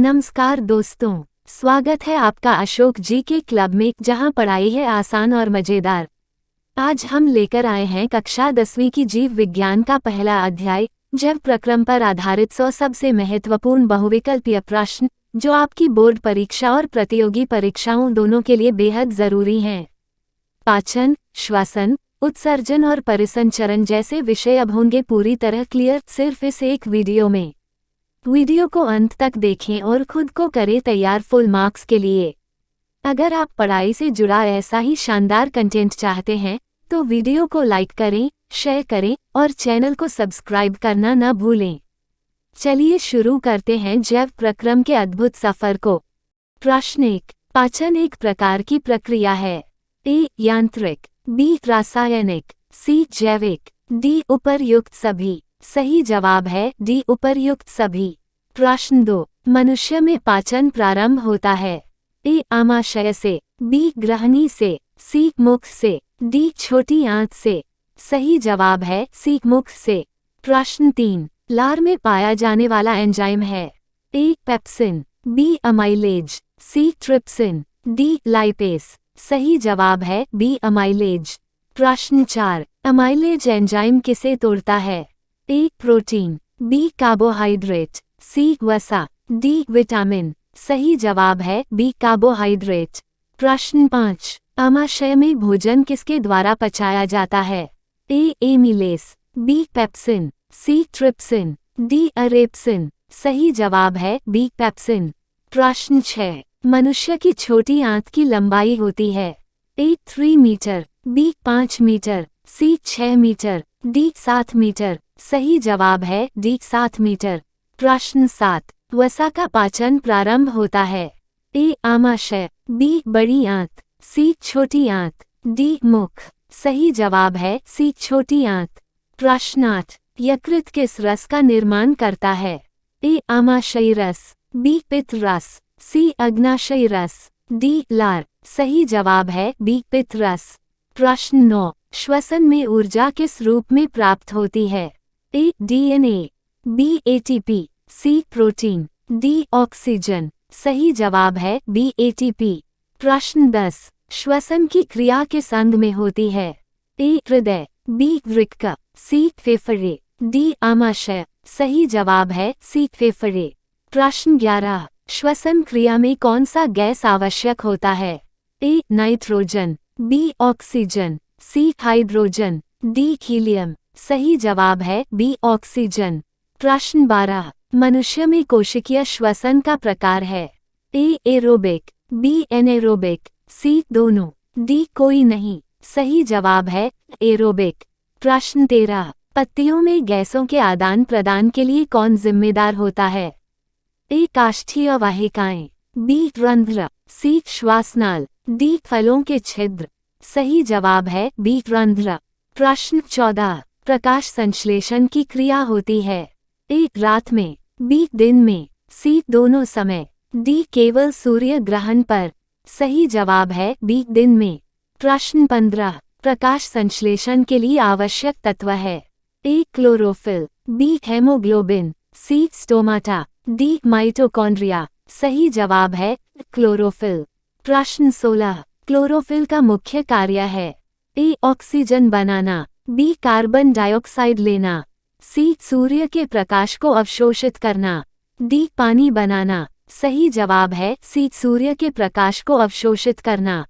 नमस्कार दोस्तों, स्वागत है आपका अशोक जी के क्लब में, जहां पढ़ाई है आसान और मजेदार। आज हम लेकर आए हैं कक्षा 10वीं की जीव विज्ञान का पहला अध्याय, जैव प्रक्रम पर आधारित 100 सबसे महत्वपूर्ण बहुविकल्पीय प्रश्न, जो आपकी बोर्ड परीक्षा और प्रतियोगी परीक्षाओं दोनों के लिए बेहद जरूरी हैं। पाचन, श्वसन, उत्सर्जन और परिसंचरण जैसे विषय अब होंगे पूरी तरह क्लियर सिर्फ इस एक वीडियो में। वीडियो को अंत तक देखें और खुद को करें तैयार फुल मार्क्स के लिए। अगर आप पढ़ाई से जुड़ा ऐसा ही शानदार कंटेंट चाहते हैं तो वीडियो को लाइक करें, शेयर करें और चैनल को सब्सक्राइब करना न भूलें। चलिए शुरू करते हैं जैव प्रक्रम के अद्भुत सफर को। प्रश्न 1। पाचन एक प्रकार की प्रक्रिया है। ए. यांत्रिक, बी. रासायनिक, सी. जैविक, डी. उपर्युक्त सभी। सही जवाब है डी. उपर्युक्त सभी। प्रश्न 2। मनुष्य में पाचन प्रारंभ होता है। ए. आमाशय से, बी. ग्रहणी से, सी. मुख से, डी. छोटी आंत से। सही जवाब है सी. मुख से। प्रश्न 3। लार में पाया जाने वाला एंजाइम है। A. Pepsin, B. Amylase, C. Trypsin, D. Lipase. सही जवाब है बी. अमाइलेज। प्रश्न 4। अमाइलेज एंजाइम किसे तोड़ता है। A. Protein, B. Carbohydrate, C. वसा, डी. विटामिन। सही जवाब है बी. कार्बोहाइड्रेट। प्रश्न 5। आमाशय में भोजन किसके द्वारा पचाया जाता है। A. Amylase, B. Pepsin, C. Trypsin, D. Erepsin. सही जवाब है बी. पेप्सिन। प्रश्न 6। मनुष्य की छोटी आंत की लंबाई होती है। ए. 3 मीटर, बी. 5 मीटर, सी. 6 मीटर, डी. 7 मीटर। सही जवाब है डी. 7 मीटर। प्रश्न 7। वसा का पाचन प्रारंभ होता है। ए. आमाशय, बी. बड़ी आंत, सी. छोटी आंत, डी. मुख। सही जवाब है सी. छोटी आंत। प्रश्न 8। यकृत किस रस का निर्माण करता है। ए. आमाशयी रस, बी. पित्त रस, सी. अग्नाशयी रस, डी. लार। सही जवाब है बी. पित्त रस। प्रश्न 9। श्वसन में ऊर्जा किस रूप में प्राप्त होती है। A. DNA, B. ATP, C. Protein, D. Oxygen. सही जवाब है बी. एटीपी। प्रश्न 10। श्वसन की क्रिया किस अंग में होती है। ए. हृदय, बी. वृक्क, सी. फेफड़े, डी. आमाशय। सही जवाब है सी. फेफड़े। प्रश्न 11। श्वसन क्रिया में कौन सा गैस आवश्यक होता है। A. Nitrogen, B. Oxygen, C. Hydrogen, D. Helium. सही जवाब है बी. ऑक्सीजन। प्रश्न 12। मनुष्य में कोशिकीय श्वसन का प्रकार है। A. Aerobic, B. Anaerobic, C. दोनों, डी. कोई नहीं। सही जवाब है एरोबिक। प्रश्न 13। पत्तियों में गैसों के आदान प्रदान के लिए कौन जिम्मेदार होता है। ए. काष्ठीय वाहिकाएं, बी. रंध्र, सी. श्वासनाल, डी. फलों के छिद्र। सही जवाब है बी. रंध्र। प्रश्न 14। प्रकाश संश्लेषण की क्रिया होती है। ए. रात में, बी. दिन में, सी. दोनों समय, डी. केवल सूर्य ग्रहण पर। सही जवाब है बी. दिन में। प्रश्न 15। प्रकाश संश्लेषण के लिए आवश्यक तत्व है। A. Chlorophyll, B. Haemoglobin, C. Stomata, D. Mitochondria. सही जवाब है क्लोरोफिल। प्रश्न 16। क्लोरोफिल का मुख्य कार्य है। A. Oxygen banana, B. Carbon dioxide लेना, सी. सूर्य के प्रकाश को अवशोषित करना, डी. पानी बनाना। सही जवाब है सी. सूर्य के प्रकाश को अवशोषित करना।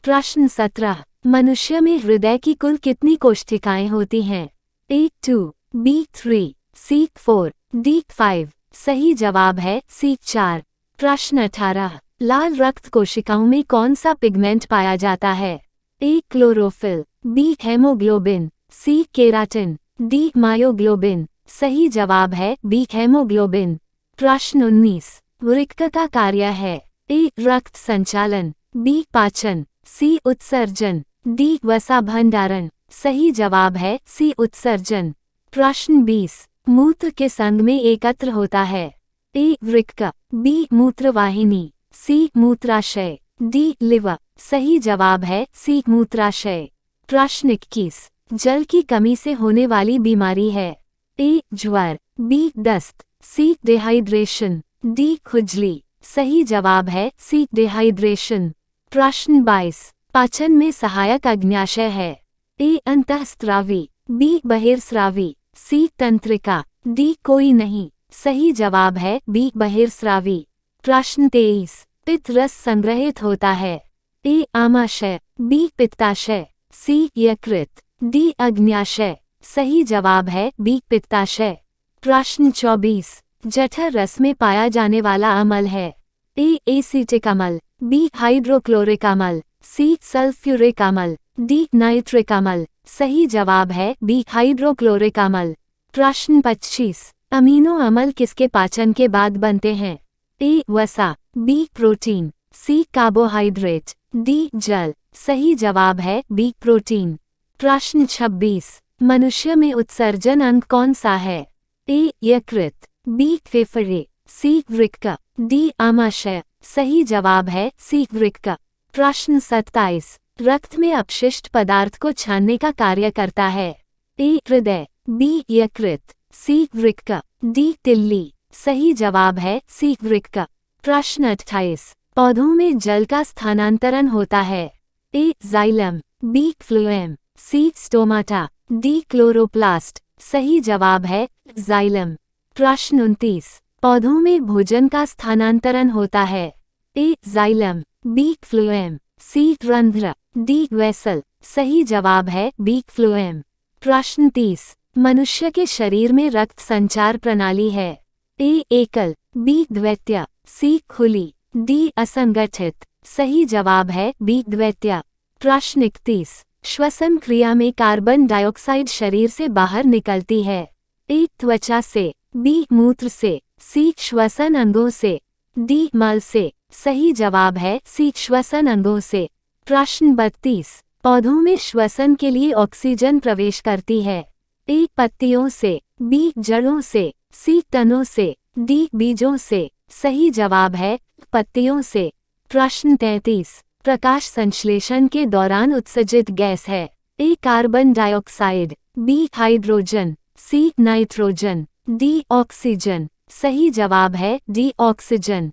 प्रश्न 17। मनुष्य में हृदय की कुल कितनी कोशिकाएं होती हैं। ए. 2, बी. 3, सी. 4, डी. 5। सही जवाब है सी. 4। प्रश्न 18। लाल रक्त कोशिकाओं में कौन सा पिगमेंट पाया जाता है। A. Chlorophyll, B. Haemoglobin, C. Keratin, D. Myoglobin. सही जवाब है बी. हेमोग्लोबिन। प्रश्न 19। वृक्क का कार्य है। ए. रक्त संचालन, बी. पाचन, सी. उत्सर्जन, डी. वसा भंडारण। सही जवाब है सी. उत्सर्जन। प्रश्न 20। मूत्र किस अंग में एकत्र होता है। ए. वृक्क, बी. मूत्रवाहिनी, सी. मूत्राशय, डी. लिवर। सही जवाब है सी. मूत्राशय। प्रश्न 21। जल की कमी से होने वाली बीमारी है। ए. ज्वर, बी. दस्त, सी. डिहाइड्रेशन, डी खुजली। सही जवाब है सी डिहाइड्रेशन। प्रश्न 22। पाचन में सहायक अग्न्याशय है। ए अंतःस्रावी, बी बहिर्स्रावी, सी तंत्रिका, डी कोई नहीं। सही जवाब है बी बहिर्स्रावी। प्रश्न 23। पित्त रस संग्रहित होता है। ए आमाशय, बी पित्ताशय, सी यकृत, डी अग्न्याशय। सही जवाब है बी पित्ताशय। प्रश्न 24। जठर रस में पाया जाने वाला अम्ल है। ए एसिटिक अम्ल, बी हाइड्रोक्लोरिक अम्ल, सी सल्फ्यूरिक अम्ल, डी नाइट्रिक अम्ल। सही जवाब है बी हाइड्रोक्लोरिक अम्ल। प्रश्न 25। अमीनो अम्ल किसके पाचन के बाद बनते हैं। ए वसा, बी प्रोटीन, सी कार्बोहाइड्रेट, डी जल। सही जवाब है बी प्रोटीन। प्रश्न 26। मनुष्य में उत्सर्जन अंग कौन सा है। ए यकृत, बी फेफड़े, सी वृक्क, डी आमाशय। सही जवाब है सी वृक्क। प्रश्न 27। रक्त में अपशिष्ट पदार्थ को छानने का कार्य करता है। ए हृदय, बी यकृत, सी वृक्क, डी तिल्ली। सही जवाब है सी वृक्क। प्रश्न 28। पौधों में जल का स्थानांतरण होता है। ए जाइलम, बी फ्लोएम, सी स्टोमाटा, डी क्लोरोप्लास्ट। सही जवाब है जाइलम। प्रश्न 29। पौधों में भोजन का स्थानांतरण होता है। ए जाइलम, बी फ्लोएम, सी रंध्र, डी वेसल। सही जवाब है बी फ्लोएम। प्रश्न 30। मनुष्य के शरीर में रक्त संचार प्रणाली है। ए एकल, बी द्वैत्य, सी खुली, डी असंगठित। सही जवाब है बी द्वैत्य। प्रश्न 31। श्वसन क्रिया में कार्बन डाइऑक्साइड शरीर से बाहर निकलती है। ए त्वचा से, बी मूत्र से, सी श्वसन अंगों से, डी मल से। सही जवाब है सी श्वसन अंगों से। प्रश्न 32। पौधों में श्वसन के लिए ऑक्सीजन प्रवेश करती है। ए पत्तियों से, बी जड़ों से, सी तनों से, डी बीजों से। सही जवाब है पत्तियों से। प्रश्न 33। प्रकाश संश्लेषण के दौरान उत्सर्जित गैस है। A carbon dioxide, B hydrogen, C nitrogen, D oxygen. सही जवाब है डी ऑक्सीजन।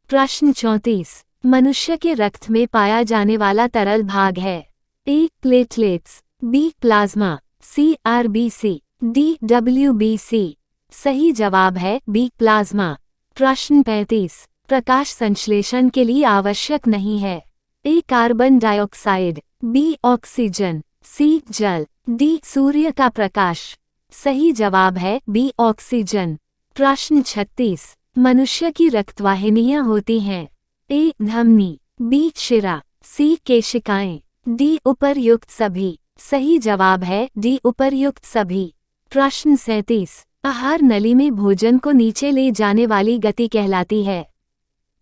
प्रश्न 34। मनुष्य के रक्त में पाया जाने वाला तरल भाग है। ए प्लेटलेट्स, बी प्लाज्मा, सी आरबीसी, डी डब्ल्यूबीसी। सही जवाब है बी प्लाज्मा। प्रश्न 35। प्रकाश संश्लेषण के लिए आवश्यक नहीं है। A carbon dioxide, B oxygen, सी जल, डी सूर्य का प्रकाश। सही जवाब है बी ऑक्सीजन। प्रश्न 36। मनुष्य की रक्तवाहिनियां होती हैं। ए धमनी, बी शिरा, सी केशिकाएं, डी उपर्युक्त सभी। सही जवाब है डी उपर्युक्त सभी। प्रश्न 37। आहार नली में भोजन को नीचे ले जाने वाली गति कहलाती है।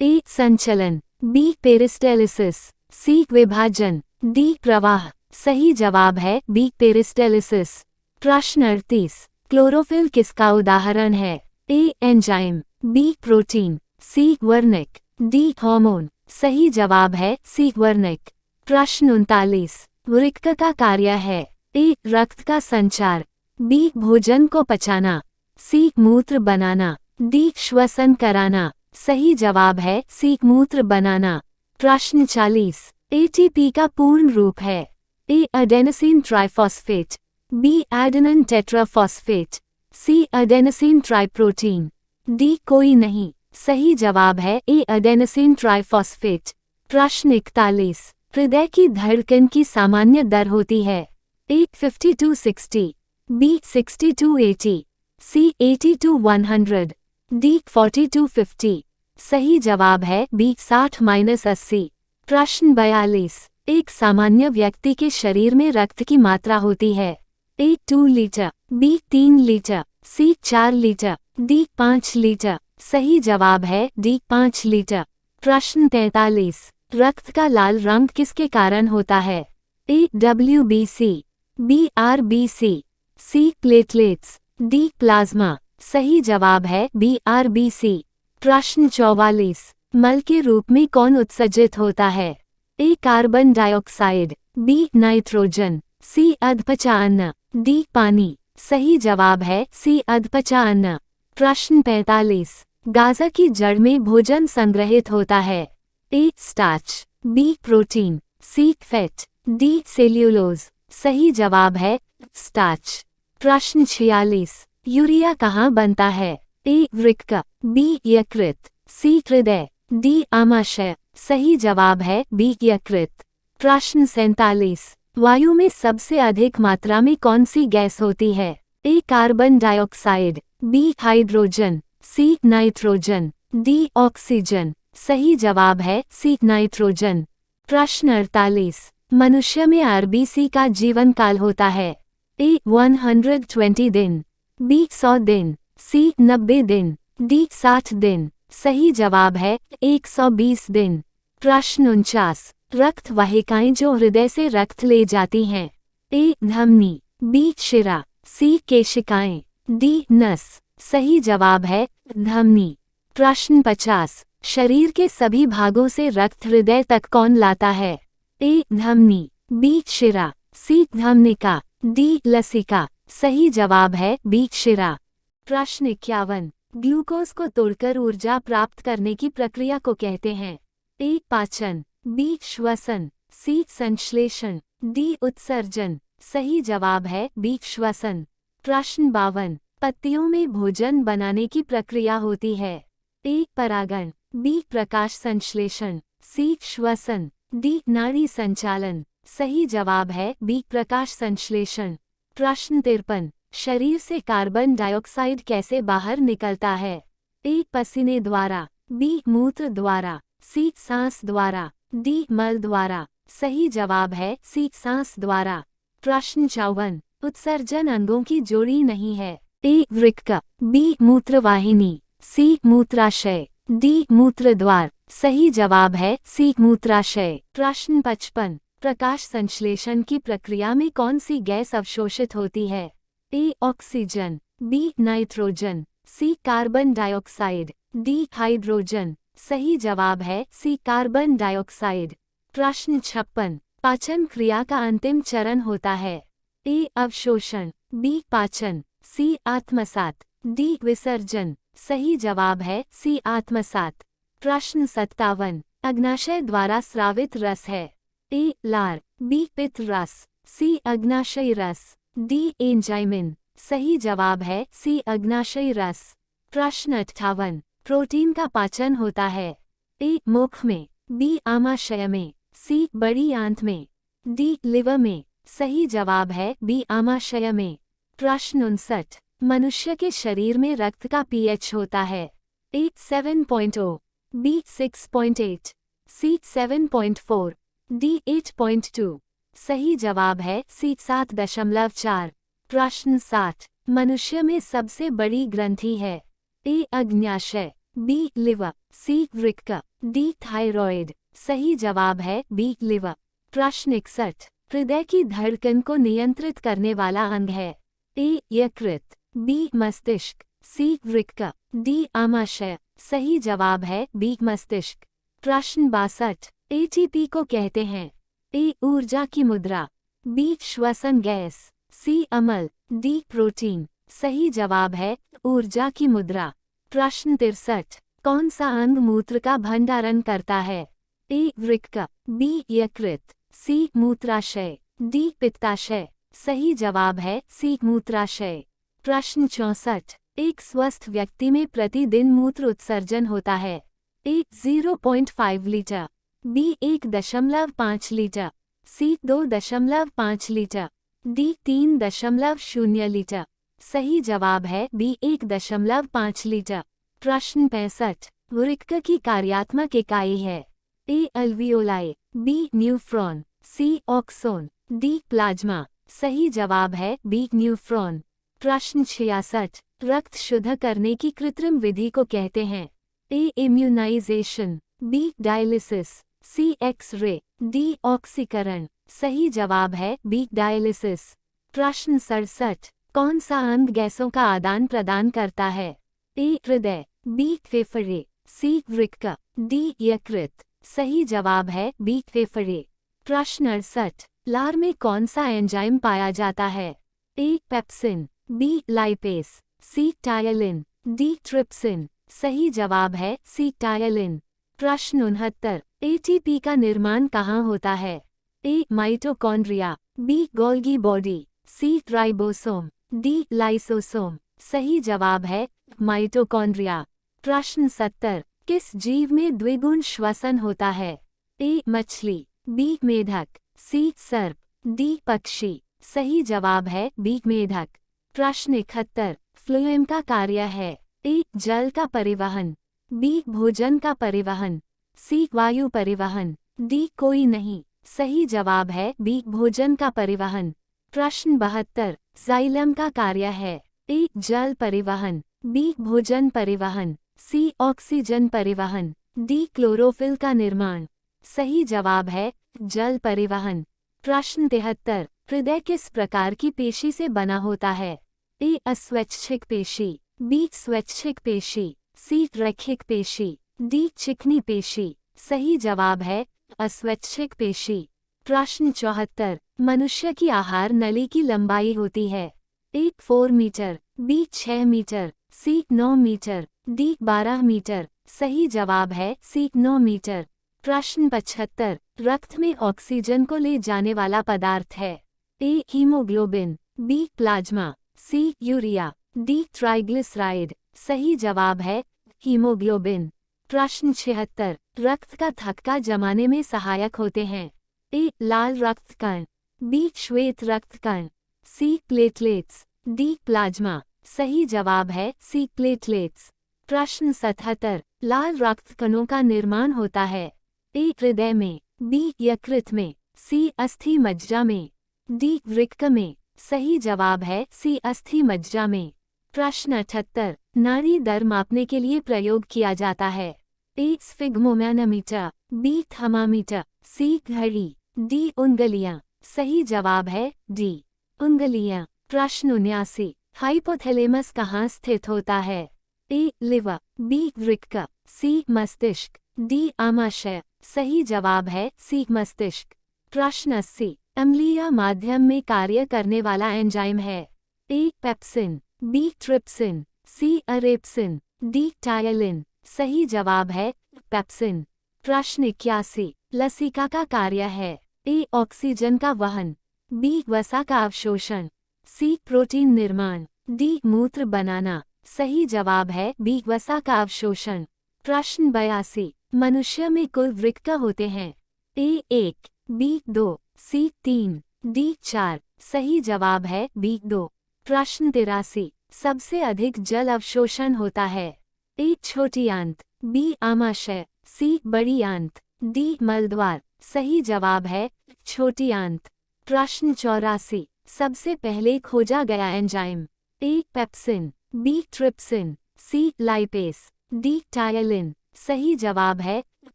ए संचलन, बी पेरिस्टेलिसिस, सी विभाजन, डी प्रवाह। सही जवाब है बी पेरिस्टेलिसिस। प्रश्न 38। क्लोरोफिल किसका उदाहरण है। ए एंजाइम, बी प्रोटीन, सी वर्निक, डी हार्मोन। सही जवाब है सी वर्निक। प्रश्न 39। वृक्क का कार्य है। ए रक्त का संचार, बी भोजन को पचाना, सी मूत्र बनाना, डी श्वसन कराना। सही जवाब है सी मूत्र बनाना। प्रश्न 40। एटीपी का पूर्ण रूप है। ए एडेनोसिन ट्राइफॉस्फेट, बी एडेनिन टेट्राफॉस्फेट, सी एडेनोसिन ट्राइप्रोटीन, डी कोई नहीं। सही जवाब है ए एडेनोसिन ट्राइफॉस्फेट। प्रश्न 41। हृदय की धड़कन की सामान्य दर होती है। ए 50-60, बी 60-80, सी 80-100, डी 40-50। सही जवाब है बी 60-80। प्रश्न 42। एक सामान्य व्यक्ति के शरीर में रक्त की मात्रा होती है। ए 2 लीटर, बी 3 लीटर, सी 4 लीटर, डी 5 लीटर। सही जवाब है डी 5 लीटर। प्रश्न 43। रक्त का लाल रंग किसके कारण होता है। A WBC, B RBC, C platelets, D plasma. सही जवाब है बी आरबीसी। प्रश्न 44। मल के रूप में कौन उत्सर्जित होता है। A carbon dioxide, B nitrogen, सी अधपचा अन्न, डी पानी। सही जवाब है सी अधपचा अन्न। प्रश्न 45। गाजा की जड़ में भोजन संग्रहित होता है? ए स्टार्च, बी प्रोटीन, सी फैट, डी सेल्यूलोज। सही जवाब है स्टार्च। प्रश्न 46, यूरिया कहाँ बनता है? ए वृक्क, बी यकृत, सी हृदय, डी आमाशय। सही जवाब है बी यकृत। प्रश्न 47, वायु में सबसे अधिक मात्रा में कौन सी गैस होती है? A carbon dioxide, B hydrogen, C nitrogen, D oxygen. सही जवाब है सी नाइट्रोजन। प्रश्न 48, मनुष्य में आरबीसी का जीवन काल होता है? ए 120 दिन, बी 100 दिन, सी 90 दिन, डी 60 दिन। सही जवाब है 120 दिन। प्रश्न 49, रक्त वाहिकाएं जो हृदय से रक्त ले जाती हैं? ए धमनी, बी शिरा, सी केशिकाएं, डी नस। सही जवाब है धमनी। प्रश्न 50, शरीर के सभी भागों से रक्त हृदय तक कौन लाता है? ए धमनी, बी शिरा, सी धमनिका, डी लसिका। सही जवाब है बी शिरा। प्रश्न 51, ग्लूकोज को तोड़कर ऊर्जा प्राप्त करने की प्रक्रिया को कहते हैं? ए पाचन, बी श्वसन, सी संश्लेषण, डी उत्सर्जन। सही जवाब है बी श्वसन। प्रश्न 52, पत्तियों में भोजन बनाने की प्रक्रिया होती है? ए परागण, बी प्रकाश संश्लेषण, सी श्वसन, डी नाड़ी संचालन। सही जवाब है बी प्रकाश संश्लेषण। प्रश्न 53, शरीर से कार्बन डाइऑक्साइड कैसे बाहर निकलता है? ए पसीने द्वारा, बी मूत्र द्वारा, सी सांस द्वारा, डी मल द्वारा। सही जवाब है सी सांस द्वारा। प्रश्न 54, उत्सर्जन अंगों की जोड़ी नहीं है? ए वृक्क, बी मूत्रवाहिनी, सी मूत्राशय, डी मूत्रद्वार। सही जवाब है सी मूत्राशय। प्रश्न 55, प्रकाश संश्लेषण की प्रक्रिया में कौन सी गैस अवशोषित होती है? A oxygen, B nitrogen, C carbon dioxide, D hydrogen. सही जवाब है सी कार्बन डाइऑक्साइड। प्रश्न 56, पाचन क्रिया का अंतिम चरण होता है? ए अवशोषण, बी पाचन, सी आत्मसात, डी विसर्जन। सही जवाब है सी आत्मसात। प्रश्न 57, अग्नाशय द्वारा स्रावित रस है? ए लार, बी पित्त रस, सी अग्नाशयी रस, डी एंजाइमिन। सही जवाब है सी अग्नाशयी रस। प्रश्न 58, प्रोटीन का पाचन होता है? ए मुख में, बी आमाशय में, सी बड़ी आंत में, डी लिवर में। सही जवाब है बी आमाशय में। प्रश्न 59, मनुष्य के शरीर में रक्त का पीएच होता है? ए 7.0, बी 6.8, सी 7.4, डी 8.2। सही जवाब है सी 7.4। प्रश्न 60, मनुष्य में सबसे बड़ी ग्रंथि है? ए अग्न्याशय, बी लिवर, सी वृक्क, डी थायरॉइड। सही जवाब है बी लिवर। प्रश्न 61, हृदय की धड़कन को नियंत्रित करने वाला अंग है? ए यकृत, बी मस्तिष्क, सी वृक्क, डी आमाशय। सही जवाब है बी मस्तिष्क। प्रश्न 62, एटीपी को कहते हैं? ए ऊर्जा की मुद्रा, बी श्वसन गैस, सी अम्ल, डी प्रोटीन। सही जवाब है ऊर्जा की मुद्रा। प्रश्न 63, कौन सा अंग मूत्र का भंडारण करता है? ए वृक्क, बी यकृत, सी मूत्राशय, डी पित्ताशय। सही जवाब है सी मूत्राशय। प्रश्न 64, एक स्वस्थ व्यक्ति में प्रतिदिन मूत्र उत्सर्जन होता है? ए 0.5 लीटर, बी 1.5 लीटर, सी 2.5 लीटर, डी 3.0 लीटर। सही जवाब है बी 1.5 लीटर। प्रश्न 65, वृक्क की कार्यात्मक इकाई है? ए अल्वियोलाई, बी न्यूफ्रॉन, सी ऑक्सोन, डी प्लाज्मा। सही जवाब है बी न्यूफ्रॉन। प्रश्न 66, रक्त शुद्ध करने की कृत्रिम विधि को कहते हैं? ए इम्यूनाइजेशन, बी डायलिसिस, सी एक्स-रे, डी ऑक्सीकरण। सही जवाब है बी डायलिसिस। प्रश्न 67, कौन सा अंग गैसों का आदान प्रदान करता है? ए हृदय, बी फेफड़े, सी वृक्क, डी यकृत। सही जवाब है बी फेफड़े। प्रश्न 68, लार में कौन सा एंजाइम पाया जाता है? A pepsin, B lipase, C ptyalin, D trypsin. सही जवाब है सी टायलिन। प्रश्न 69, एटीपी का निर्माण कहाँ होता है? ए माइटोकॉन्ड्रिया, बी गोल्गी बॉडी, सी राइबोसोम, डी लाइसोसोम। सही जवाब है माइटोकॉन्ड्रिया। प्रश्न 70, किस जीव में द्विगुण श्वसन होता है? ए मछली, बी मेढक, सी सर्प, डी पक्षी। सही जवाब है बी मेढक। प्रश्न 71, फ्लोएम का कार्य है? ए जल का परिवहन, बी भोजन का परिवहन, सी वायु परिवहन, डी कोई नहीं। सही जवाब है बी भोजन का परिवहन। प्रश्न 72, जाइलम का कार्य है? ए जल परिवहन, बी भोजन परिवहन, सी ऑक्सीजन परिवहन, डी क्लोरोफिल का निर्माण। सही जवाब है जल परिवहन। प्रश्न 73, हृदय किस प्रकार की पेशी से बना होता है? ए अस्वैच्छिक पेशी, बी स्वैच्छिक पेशी, सी रैखिक पेशी, डी चिकनी पेशी। सही जवाब है अस्वैच्छिक पेशी। प्रश्न 74, मनुष्य की आहार नली की लंबाई होती है? ए 4 मीटर, बी 6 मीटर, सी 9 मीटर, डी 12 मीटर। सही जवाब है सी 9 मीटर। प्रश्न 75, रक्त में ऑक्सीजन को ले जाने वाला पदार्थ है? ए हीमोग्लोबिन, बी प्लाज्मा, सी यूरिया, डी ट्राइग्लिसराइड। सही जवाब है हीमोग्लोबिन। प्रश्न 76, रक्त का थक्का जमाने में सहायक होते हैं? ए लाल रक्त कण, बी श्वेत रक्त कण, सी प्लेटलेट्स, डी प्लाज्मा। सही जवाब है सी प्लेटलेट्स। प्रश्न 77, लाल रक्त कणों का निर्माण होता है? ए हृदय में, बी यकृत में, सी अस्थि मज्जा में, डी वृक्क में। सही जवाब है सी अस्थि मज्जा में। प्रश्न 78, नाड़ी दर मापने के लिए प्रयोग किया जाता है? ए स्फिग्मोमैनोमीटर, बी थर्मामीटर, सी घड़ी, डी उंगलियां। सही जवाब है डी उंगलियां। प्रश्न 79, हाइपोथैलेमस कहाँ स्थित होता है? ए लिवर, बी वृक्क, सी मस्तिष्क, डी आमाशय। सही जवाब है सी मस्तिष्क। प्रश्न 80, अम्लीय माध्यम में कार्य करने वाला एंजाइम है? A pepsin, B trypsin, C अरेप्सिन, D ptyalin. सही जवाब है पेप्सिन। प्रश्न 81, लसिका का कार्य है? ए ऑक्सीजन का वहन, बी वसा का अवशोषण, सी प्रोटीन निर्माण, डी मूत्र बनाना। सही जवाब है बी वसा का अवशोषण। प्रश्न 82, मनुष्य में कुल वृक्क होते हैं? ए 1, बी 2, सी 3, डी 4। सही जवाब है बी 2। प्रश्न 83, सबसे अधिक जल अवशोषण होता है? ए छोटी आंत, बी आमाशय, सी बड़ी आंत, डी मलद्वार। सही जवाब है छोटी आंत। प्रश्न 84, सबसे पहले खोजा गया एंजाइम? ए पेप्सिन, बी ट्रिप्सिन, सी लाइपेस, डी टायलिन। सही जवाब है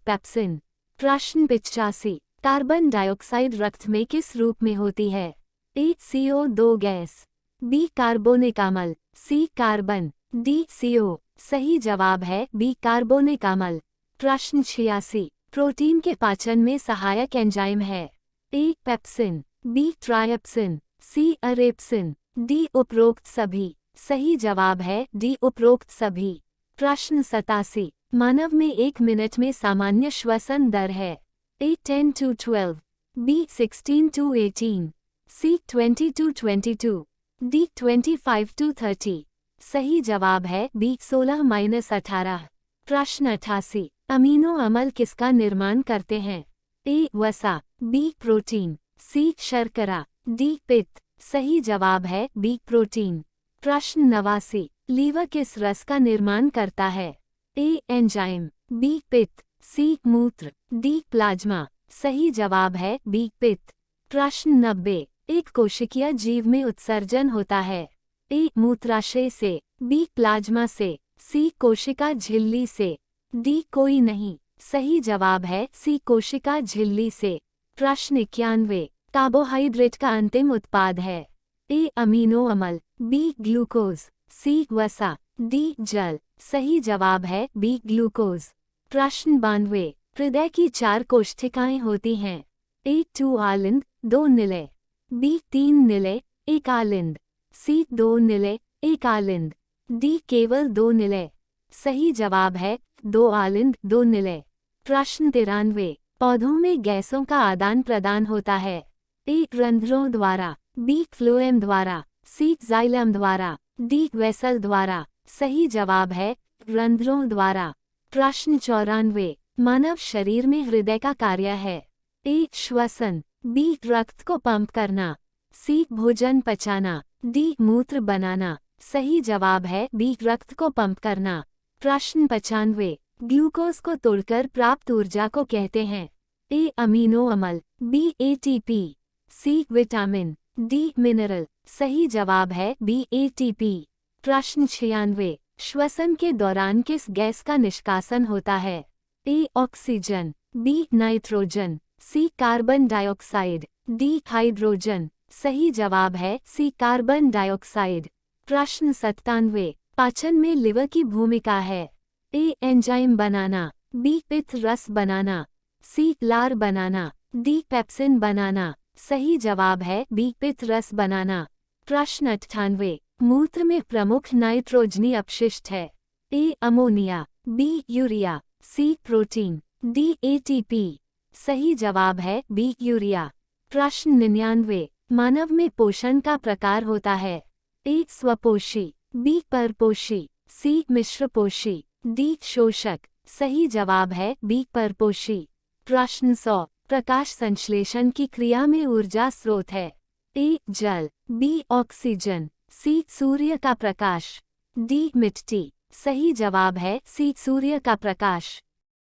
पेप्सिन। प्रश्न 85, कार्बन डाइऑक्साइड रक्त में किस रूप में होती है? ए CO2 गैस, बी कार्बोनिक अम्ल, सी कार्बन, डी CO। सही जवाब है बी कार्बोनिक अम्ल। प्रश्न 86, प्रोटीन के पाचन में सहायक एंजाइम है? A pepsin, B trypsin, C अरेप्सिन, D उपरोक्त सभी। सही जवाब है डी उपरोक्त सभी। प्रश्न 87, मानव में 1 मिनट में सामान्य श्वसन दर है? A 10 to 12, B 16 to 18, C 20 to 22, D 25 to 30। सही जवाब है बी 16-18। प्रश्न 88, अमीनो अम्ल किसका निर्माण करते हैं? ए वसा, बी प्रोटीन, सी शर्करा, डी पित्त। सही जवाब है बी प्रोटीन। प्रश्न 89, लीवर किस रस का निर्माण करता है? ए एंजाइम, बी पित्त, सी मूत्र, डी प्लाज्मा। सही जवाब है बी पित्त। प्रश्न 90, एक कोशिकीय जीव में उत्सर्जन होता है? ए मूत्राशय से, बी प्लाज्मा से, सी कोशिका झिल्ली से, डी कोई नहीं। सही जवाब है सी कोशिका झिल्ली से। प्रश्न 91, कार्बोहाइड्रेट का अंतिम उत्पाद है? ए अमीनो अम्ल, बी ग्लूकोज, सी वसा, डी जल। सही जवाब है बी ग्लूकोज। प्रश्न 92, हृदय की 4 कोशिकाएं होती हैं? ए 2 आलिंद, 2 निलय, बी 3 निलय, 1 आलिंद, सी 2 निलय, 1 आलिंद, डी केवल 2 निलय। सही जवाब है 2 आलिंद 2 निलय। प्रश्न 93, पौधों में गैसों का आदान प्रदान होता है। ए रंध्रों द्वारा, बी फ्लोएम द्वारा, सी जाइलम द्वारा, डी वेसल द्वारा। सही जवाब है रंध्रों द्वारा। प्रश्न 94, मानव शरीर में हृदय का कार्य है। ए श्वसन, बी रक्त को पंप करना, सी भोजन पचाना, डी मूत्र बनाना। सही जवाब है बी रक्त को पंप करना। प्रश्न 95, ग्लूकोज को तोड़कर प्राप्त ऊर्जा को कहते हैं। ए अमीनो अम्ल, B ATP, C vitamin, D mineral. सही जवाब है बी एटीपी। प्रश्न 96, श्वसन के दौरान किस गैस का निष्कासन होता है। A oxygen, B nitrogen, C carbon dioxide, D hydrogen. सही जवाब है सी कार्बन डाइऑक्साइड। प्रश्न 97, पाचन में लिवर की भूमिका है। ए एंजाइम बनाना, बी पित्त रस बनाना, सी लार बनाना, डी पेप्सिन बनाना। सही जवाब है बी पित्त रस बनाना। प्रश्न 98, मूत्र में प्रमुख नाइट्रोजनी अपशिष्ट है। A ammonia, B urea, C protein, D ATP. सही जवाब है बी यूरिया। प्रश्न 99, मानव में पोषण का प्रकार होता है। ए स्वपोषी, बी परपोषी, सी मिश्रपोषी, डी शोषक। सही जवाब है बी परपोषी। प्रश्न 100, प्रकाश संश्लेषण की क्रिया में ऊर्जा स्रोत है। ए जल, बी ऑक्सीजन, सी सूर्य का प्रकाश, डी मिट्टी। सही जवाब है सी सूर्य का प्रकाश।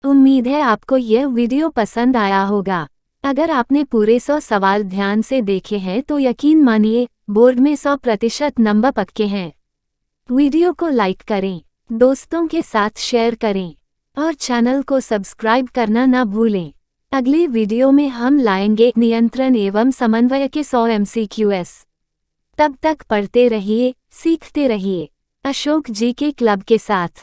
उम्मीद है आपको यह वीडियो पसंद आया होगा। अगर आपने पूरे 100 सवाल ध्यान से देखे हैं तो यकीन मानिए बोर्ड में 100% नंबर पक्के हैं। वीडियो को लाइक करें, दोस्तों के साथ शेयर करें और चैनल को सब्सक्राइब करना ना भूलें। अगले वीडियो में हम लाएंगे नियंत्रण एवं समन्वय के 100 MCQs। तब तक पढ़ते रहिए, सीखते रहिए। अशोक जी के क्लब के साथ।